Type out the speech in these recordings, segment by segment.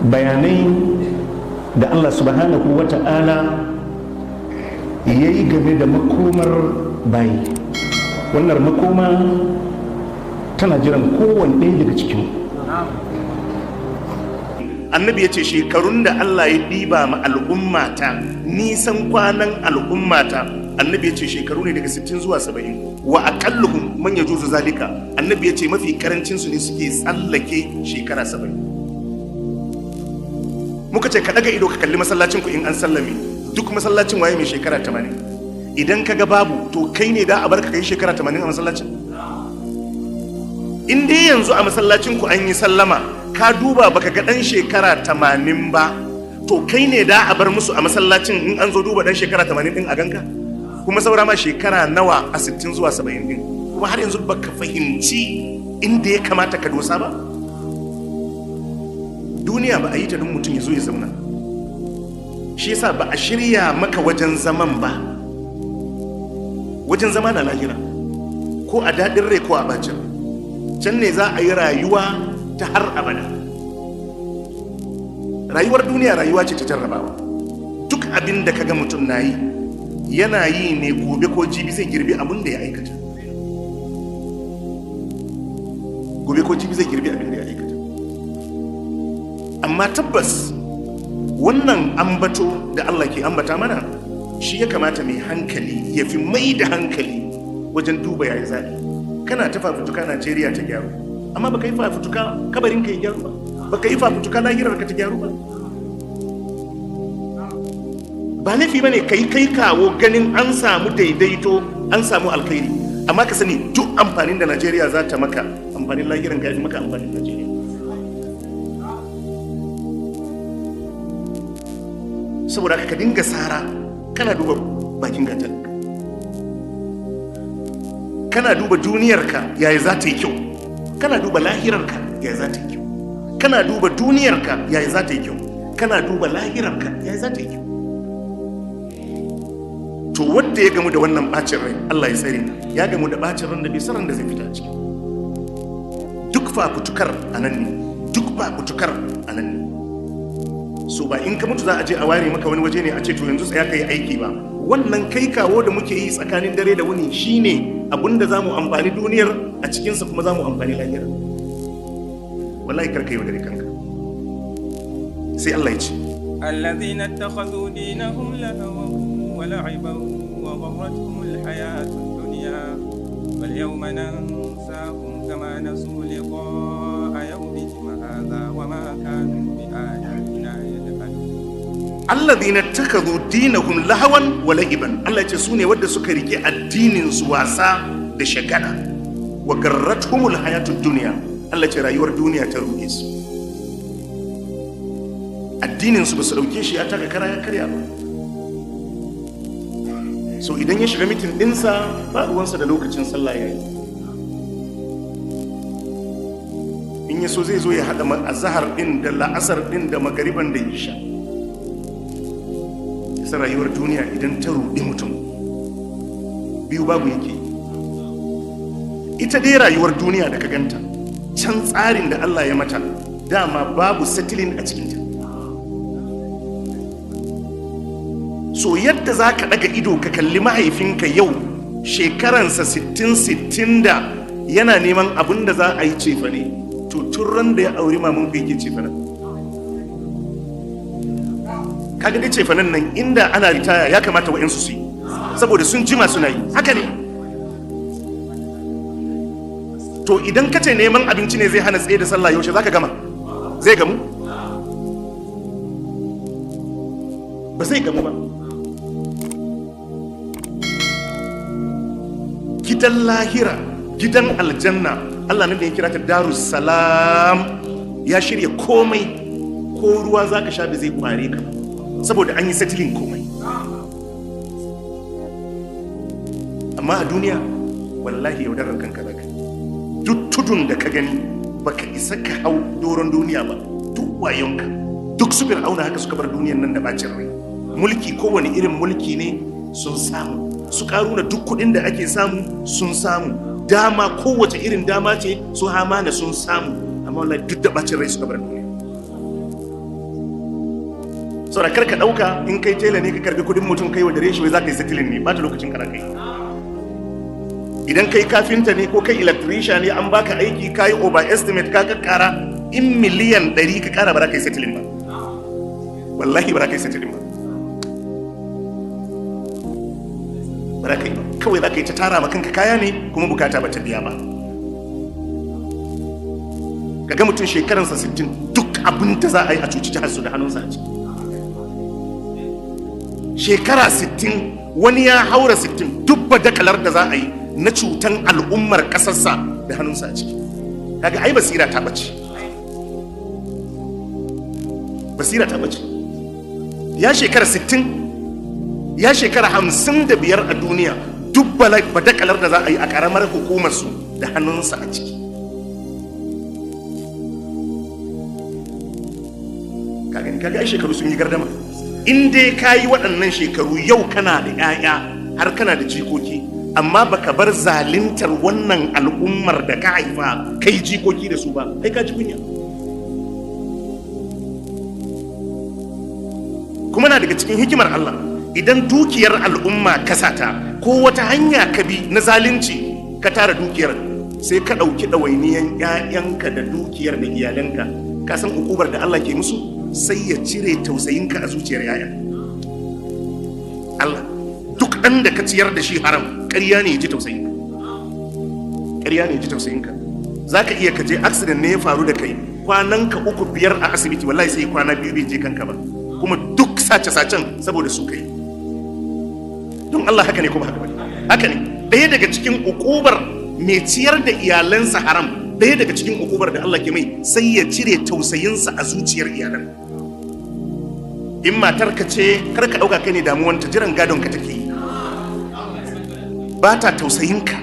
bayanai da Allah subhanahu wa ta'ala ya yi game da makomar bayi. Wannan makoma tana jiran kowane ɗaya daga cikin. Annabi ya ce shekarun da Allah ya ɗiba ma al'ummata, nisan kwanan al'ummata, annabi ya ce shekaru ne daga 60 zuwa 70. Wa aqalluhum man yajuzu zalika, annabi ya ce mafi karancin su ne suke tsallake shekara 70. Muka ce ka daga ido ka kalli masallacin ku in an sallame, duk masallacin waye mai shekara 80? Idan ka ga babu, to kai ne da a barka kai shekara 80 a masallacin? In dai yanzu a masallacin ku an yi sallama, ka duba baka ga dan shekara 80 ba, to kai ne da a bar musu a masallacin in an zo duba dan shekara 80 din a ganka? Kuma saura ma shekara nawa a 60 zuwa 70 din, kuma har yanzu baka fahimci inda ya kamata ka dosa ba. Duniya ba a yi ta don mutum ya zo ya zauna, shi yasa ba a shirya maka wajen zaman ba. Wajen zama na lahira, ko a daɗin rai ko a bacin, can ne za a yi rayuwa ta har abada. Rayuwar duniya rayuwa ce ta jarrabawa. Duk abin da kaga mutum na yi, yana yi ne gobe ko jibi zai girbi abin da ya aikata. Gobe ko jibi zai girbi abin da ya aikata. Amma tabbas wannan ambato da Allah ke ambata mana, shi ya kamata mai hankali ya fi mai da hankali wajen duba yayi zaɓi. Kana ta fafutuka Najeriya ta gyaru, amma baka yi fafutuka kabarin ka ya gyaru ba, baka yi fafutuka lahirar ka ta gyaru ba. Ba laifi bane kai kawo ganin an samu daidaito, an samu alkhairi, amma ka sani duk amfanin da Najeriya za ta maka, amfanin lahiran ka ya fi maka amfanin Najeriya. Saboda ka dinga sara, kana duba bakin gatar, kana duba duniyarka yaya za ta yi kyau, kana duba lahirarka yaya za ta yi kyau, kana duba duniyarka yaya za ta yi kyau, kana duba lahirarka yaya za ta yi kyau. To wanda ya gamu da wannan bacin rai, Allah ya tsare, ya gamu da bacin ran da bai saran da zai fita ciki. Duk fafutukar anan ne, duk fafutukar anan ne. So ba in ka mutu za a je a ware maka wani waje ne a ce to yanzu tsaya ka yi aiki ba. Wannan kai kawo da muke yi tsakanin dare da wuni shine abinda za mu amfani duniyar, a cikinsa kuma za mu amfani lahira. Wallahi karka yi wa dare kanka. Sai Allah ya ce alladhina ittakhadhu dinahum lahawan wa la'iban wa gharratuhum alhayatu ad-dunya wal yawma nansahum kama nasu liqa'a yawmihim hadha wa ma kanu bi ayatina alladhina ittakhadhu dinahum lahawan wa la'iban. Allah ya ce su ne wanda suka rike addinin su wasa da shagala. Wa garratuhumul hayatud dunya. Allah ya ce rayuwar duniya ta ruɗe su. Addinin su ba su dauke shi ya taka kara ya karya ba. So idan ya shiga mitin dinsa ba ruwansa da lokacin sallah yayi. In ya so zai zo ya hada azhar din da la'asar din da magariban da isha. Sai rayuwar duniya idan ta ruɗe mutum biyu babu yake. Ita dai rayuwar duniya da ka ganta, can tsarin da Allah ya mata dama babu settling a cikinta. So yadda za ka ɗaga ido ka kalli mahaifinka yau shekaransa 60 da yana neman abin da za a yi cefane, to tun ran da ya auri mamanku yake cefanen. Kaga dai cefanen nan inda ana ritaya ya kamata wa'yansu su yi, saboda sun jima suna yi, haka ne. To idan ka ce neman abinci ne zai hana tsaye da sallah, yaushe za ka gama? Zai gamu? Ba zai gamu ba. Gidan lahira, gidan aljanna, Allah nan da ya kira ta darussalam, ya shirya komai, ko ruwa za ka sha da zai kware ka, saboda an yi settling komai. Amma a duniya wallahi yaudarar kanka zaka. Duk tudun da ka gani baka isa ka hau doron duniya ba, duk wayonka, duk su fir'auna haka suka bar duniyan nan da bacin rai. Mulki kowane irin mulki ne sun samu, su karuna duk kudin da ake samu sun samu, dama kowace irin dama ce su hamana sun samu, amma wallahi duk da bacin rai suka bar duniya. saboda kar ka dauka in kai tela ne ka karbi kudin mutum kai wadare shi wai za ka yi settling ne ba ta lokacin kana kai. Idan kai kafinta ne ko kai electrician ne an baka aiki kai overestimate ka kakkara in miliyan 100 ka kara ba za ka yi settling ba, wallahi ba za ka yi settling ba, ba za ka yi ba, kawai za ka yi ta tara ma kanka kaya ne kuma bukata ba ta biya ba. Kaga mutum shekaransa 60 duk abin da za a yi a cuci jihar su da hannunsa a ciki. Shekara 60 wani ya haura 60 duk badakalar da za a yi na cutan al'ummar kasarsa da hannunsa a ciki. Kaga ai basira ta bace, basira ta bace. Ya shekara 60 ya shekara 55 a duniya duk badakalar da za a yi a karamar hukumar su da hannunsa a ciki. Kaga ai shekaru sun yi gardama. In dai ka yi waɗannan shekaru yau kana da 'ya'ya har kana da jikoki, amma baka bar zalintar wannan al'ummar da ka haifa kai jikoki da su ba, ai ka ji kunya. Kuma na daga cikin hikimar Allah, idan dukiyar al'umma ka sata ko wata hanya ka bi na zalunci ka tara dukiyar, sai ka ɗauki ɗawainiyan 'ya'yanka da dukiyar da iyalanka, ka san ukubar da Allah ke musu? Sai ya cire tausayinka a zuciyar yayan. Allah duk ɗan da ka ciyar da shi haram ƙarya ne ya ji tausayinka, ƙarya ne ya ji tausayinka. Za ka iya kaje accident ne ya faru da kai kwananka 3-5 a asibiti, wallahi sai kwana 2 bai je kanka ba, kuma duk sace-sacen saboda su kai. Don Allah haka ne kuma haka bane? Haka ne. Ɗaya daga cikin ukubar mai ciyar da iyalansa haram, ɗaya daga cikin ukubar da Allah ke mai, sai ya cire tausayinsa a zuciyar iyalan. In matarka ce kar ka dauka kai ne damuwanta, jiran gadon ka take yi, ba ta tausayinka.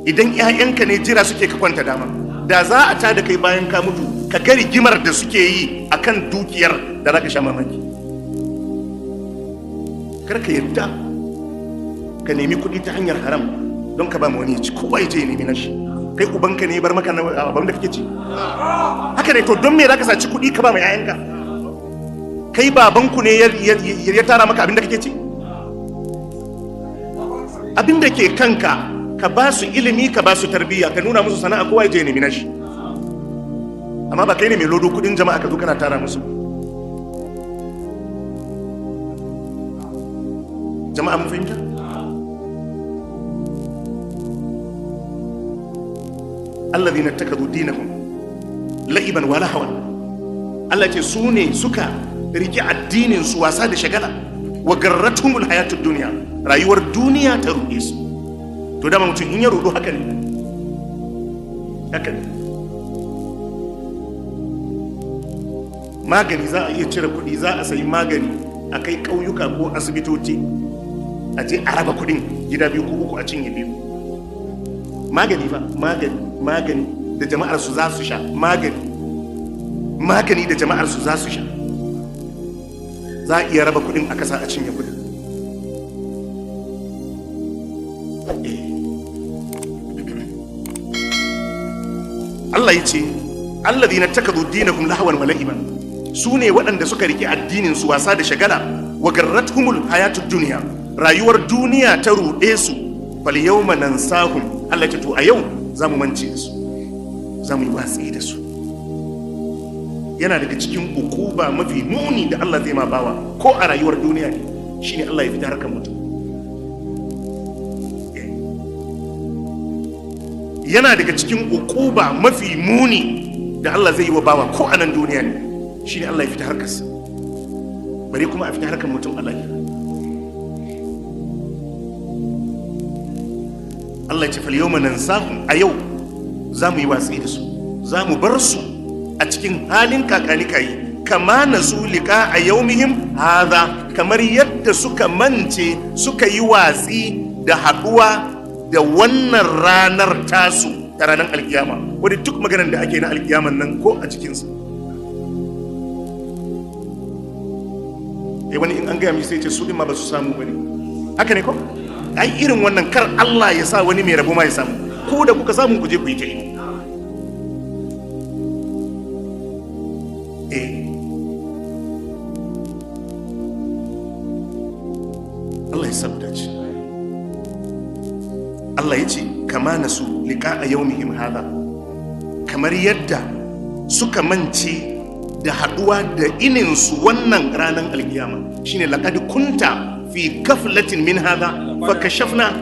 Idan 'ya'yanka ne jira suke ka kwanta dama, da za a tada kai bayan ka mutu ka ga rigimar da suke yi akan dukiyar da za ka sha mamaki. Kar ka yadda ka nemi kuɗi ta hanyar haram don ka ba mu wani ya ci, kowa ya je ya nemi nashi. Kai ubanka ne bar maka abin da kake ci? Haka ne, to don me za ka saci kuɗi ka ba mai 'ya'yanka? Kai babanku ne ya tara maka abin da kake ci? Abin da ke kanka ka ba su ilimi, ka ba su tarbiyya, ka nuna musu sana'a, kowa ya je nemi nashi. Amma ba kai ne mai lodo kudin jama'a ka zo kana tara musu. Jama'a mun fahimta? Alladhina takadu dinahum la'iban wa lahawan. Allah ce su ne suka riki addinin su wasa da shagala, wa garratumul hayatud dunya, rayuwar duniya ta ruɗe su. To dama mutum in ya ruɗu haka ne, haka ne. Magani za a iya cire kuɗi, za a sayi magani a kai ƙauyuka ko asibitoci, a je a raba kuɗin gida 2 ko 3 a cinye 2. Magani fa, magani da jama'ar su za su sha, magani da jama'ar su za su sha. Za a iya raba kudin a kasa a cinye kudin. Allah ya ce alladhina takadu dinahum lahwan wa la'iban, su ne waɗanda suka riki addinin su wasa da shagala, wa garrathumul hayatud dunya, rayuwar duniya ta ruɗe su. Fal yawma nansahum, Allah ya ce to a yau za mu mance da su, za mu yi watsi da su. Yana daga cikin ukuba mafi muni da Allah zai ma bawa ko a rayuwar duniya ne, shine Allah ya fita harkar mutum. Yana daga cikin ukuba mafi muni da Allah zai yi wa bawa ko a nan duniya ne, shine Allah ya fita harkarsa, bare kuma a fita harkar mutum a lahira. Allah ya ce fal yawma nansahum, a yau za mu yi watsi da su, za mu bar su a cikin halin kakanikayi, kama na su liƙa a yaumihim haza, kamar yadda suka mance suka yi watsi da haɗuwa da wannan ranar tasu ta ranar alkiyama, wadda duk maganar da ake na alkiyaman nan ko a cikinsa. Wani in an gaya mishi sai ce su ɗin ma ba su samu wani, haka ne ko? Ai irin wannan kar Allah ya sa wani mai rabo ma ya samu, ko da kuka samu ku je ku yi ta yi. Allah ya sabdace. Allah ya ce kama nasu liqa'a yawmihim hadha, kamar yadda suka mance da haduwa da ininsu wannan ranar alkiyama. Shine laqad kunta fi ghaflatin min hadha fakashafna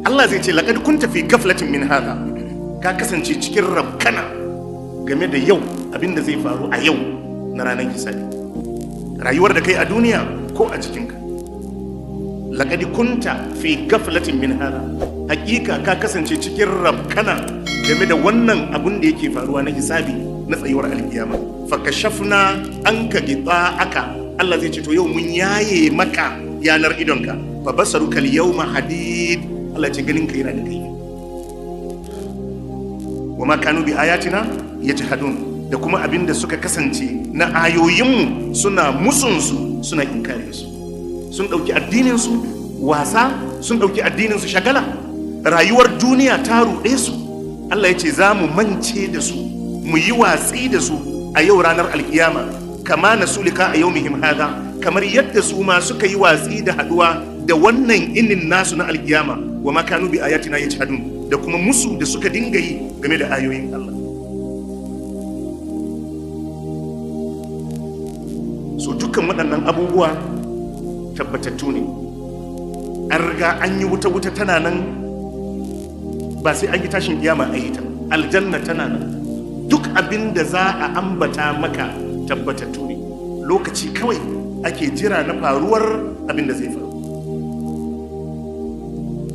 Allah zai ce laqad kunta fi ghaflatin min hadha, ka kasance cikin rabkana game da yau, abinda zai faru a yau na ranar hisabi, rayuwar da kai a duniya ko a cikinka. Laqad kunta fi ghaflatin min hadha, hakika ka kasance cikin rabkana game da wannan abin da yake faruwa na hisabi na tsayuwar alkiyama. Fakashafna anka aka, Allah zai ce to yau mun yaye maka yanar idonka, fa basaruka al-yawma hadid, Allah ce ganin ka yana da kai. Wa ma kanu bi ayatina yajhadun, da kuma abinda suka kasance na ayoyinmu suna musunsu, suna inkarin su. Sun dauki addinin su wasa, sun dauki addinin su shagala, rayuwar duniya ta ruɗe su. Allah ya ce za mu mance da su, mu yi watsi da su a yau ranar alkiyama. Kama nasu liqa a yawmihim hadha, kamar yadda su ma suka yi watsi da haduwa da wannan inin nasu na alkiyama. Wa ma kanu bi ayatina yajhadun, da kuma musu da suka dinga yi game da ayoyin Allah. So dukkan waɗannan abubuwa tabbatattu ne. An riga an yi wuta tana nan, ba sai an yi tashin kiyama a yi ta. Aljanna tana nan, duk abin da za a ambata maka tabbatattu ne. Lokaci kawai ake jira na faruwar abin da zai faru.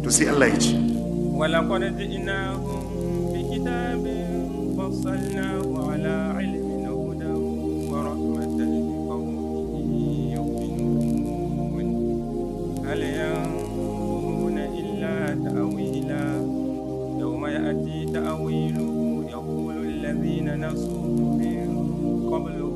To sai Allah ya ce ولقد جئناهم بكتاب فصلناه على علم هدى ورحمة لقوم يؤمنون هل ينظرون إلا تأويلا يوم يأتي تأويله يقول الذين نسوه من قبل